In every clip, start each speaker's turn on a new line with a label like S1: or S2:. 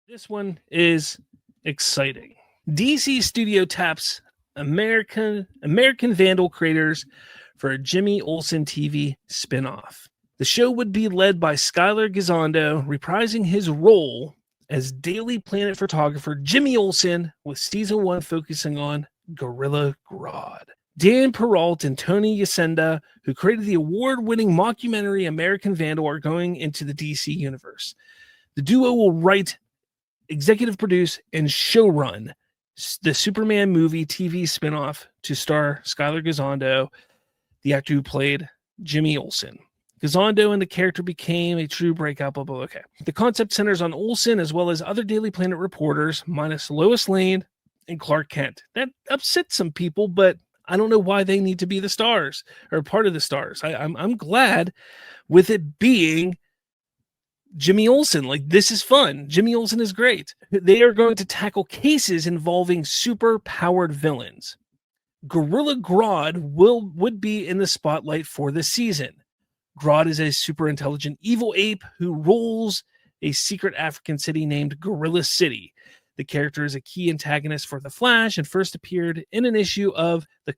S1: This one is exciting. DC Studio taps American Vandal creators for a Jimmy Olsen TV spinoff. The show would be led by Skylar Gisondo, reprising his role as Daily Planet photographer Jimmy Olsen, with season 1 focusing on Gorilla Grodd. Dan Peralt and Tony Yacenda, who created the award-winning mockumentary American Vandal, are going into the DC universe. The duo will write, executive produce, and showrun the Superman movie TV spinoff to star Skylar Gisondo, the actor who played Jimmy Olsen. Gisondo and the character became a true breakout. Blah, blah, blah. Okay. The concept centers on Olsen as well as other Daily Planet reporters, minus Lois Lane and Clark Kent. That upsets some people, but I don't know why they need to be the stars or part of the stars. I'm glad with it being Jimmy Olsen. Like, this is fun. Jimmy Olsen is great. They are going to tackle cases involving super powered villains. Gorilla Grodd would be in the spotlight for the season. Grodd is a super intelligent evil ape who rules a secret African city named Gorilla City. The character is a key antagonist for The Flash and first appeared in an issue of the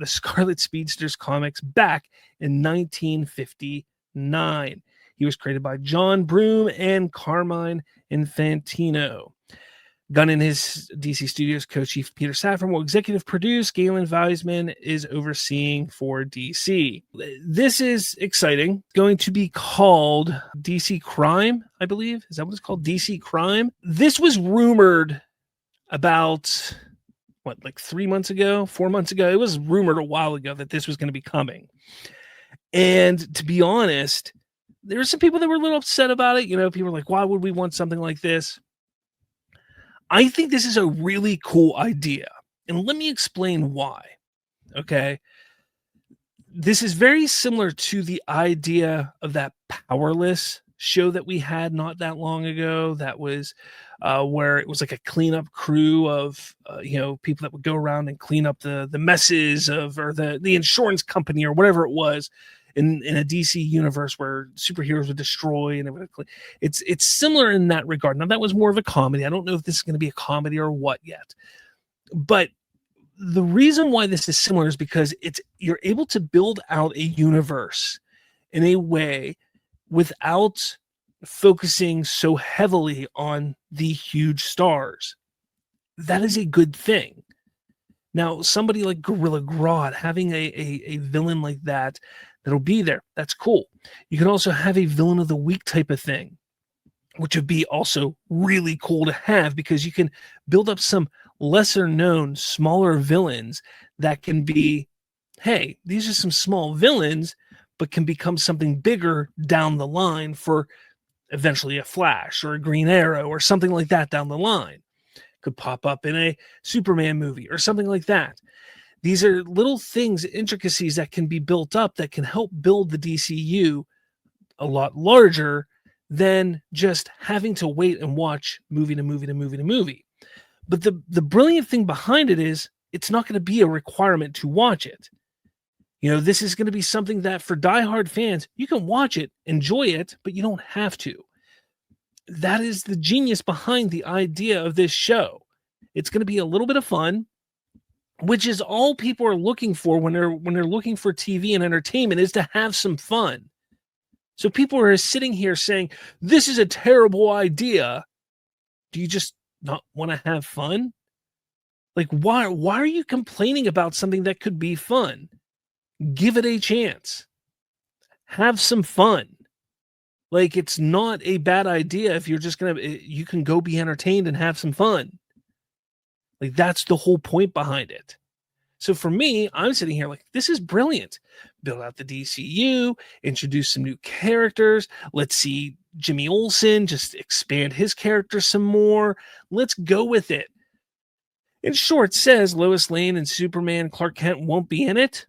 S1: Scarlet Speedsters comics back in 1959. He was created by John Broome and Carmine Infantino. Gunn and his DC Studios co-chief Peter Safran will executive produce. Galen Weisman is overseeing for DC. This is exciting. Going to be called DC Crime, I believe. Is that what it's called? DC Crime? This was rumored about, like 3 months ago, 4 months ago? It was rumored a while ago that this was going to be coming. And to be honest, there were some people that were a little upset about it. You know, people were like, why would we want something like this? I think this is a really cool idea. And let me explain why. Okay. This is very similar to the idea of that Powerless show that we had not that long ago. That was where it was like a cleanup crew of, people that would go around and clean up the messes of, or the insurance company or whatever it was. In a DC universe where superheroes would destroy and it's similar in that regard. Now, that was more of a comedy. I don't know if this is going to be a comedy or what yet, but the reason why this is similar is because you're able to build out a universe in a way without focusing so heavily on the huge stars. That is a good thing. Now, somebody like Gorilla Grodd, having a villain like that, that'll be there. That's cool. You can also have a villain of the week type of thing, which would be also really cool to have, because you can build up some lesser known, smaller villains that can be, hey, these are some small villains, but can become something bigger down the line for eventually a Flash or a Green Arrow or something like that down the line. Could pop up in a Superman movie or something like that. These are little things, intricacies that can be built up that can help build the DCU a lot larger than just having to wait and watch movie to movie to movie to movie. But the brilliant thing behind it is it's not going to be a requirement to watch it. You know, this is going to be something that for diehard fans, you can watch it, enjoy it, but you don't have to. That is the genius behind the idea of this show. It's going to be a little bit of fun, which is all people are looking for when they're looking for TV and entertainment, is to have some fun. So people are sitting here saying, this is a terrible idea. Do you just not want to have fun? Like, why are you complaining about something that could be fun? Give it a chance. Have some fun. Like, it's not a bad idea if you're just you can go be entertained and have some fun. Like, that's the whole point behind it. So for me, I'm sitting here like, this is brilliant. Build out the DCU, introduce some new characters. Let's see Jimmy Olsen just expand his character some more. Let's go with it. And sure, it says Lois Lane and Superman Clark Kent won't be in it.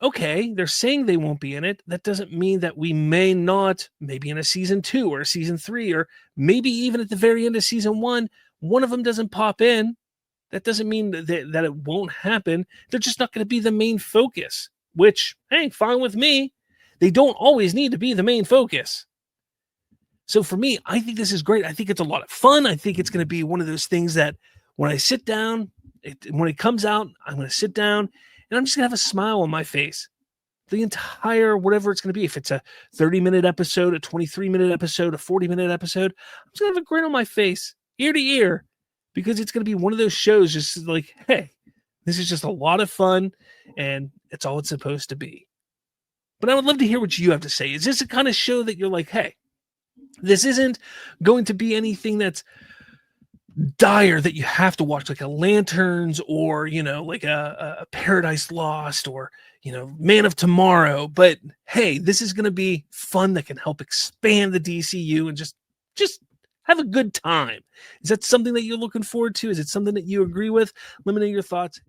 S1: Okay, they're saying they won't be in it. That doesn't mean that we may not, maybe in a season 2 or a season 3, or maybe even at the very end of season 1, one of them doesn't pop in. That doesn't mean that it won't happen. They're just not going to be the main focus, which, hey, fine with me. They don't always need to be the main focus. So for me, I think this is great. I think it's a lot of fun. I think it's going to be one of those things that when I sit down, when it comes out, I'm going to sit down and I'm just going to have a smile on my face the entire whatever it's going to be. If it's a 30-minute episode, a 23-minute episode, a 40-minute episode, I'm just going to have a grin on my face, ear to ear, because it's going to be one of those shows just like, hey, this is just a lot of fun and it's all it's supposed to be. But I would love to hear what you have to say. Is this a kind of show that you're like, hey, this isn't going to be anything that's dire that you have to watch, like a Lanterns or, like a Paradise Lost or, Man of Tomorrow. But hey, this is going to be fun that can help expand the DCU and just have a good time. Is that something that you're looking forward to? Is it something that you agree with? Let me know your thoughts.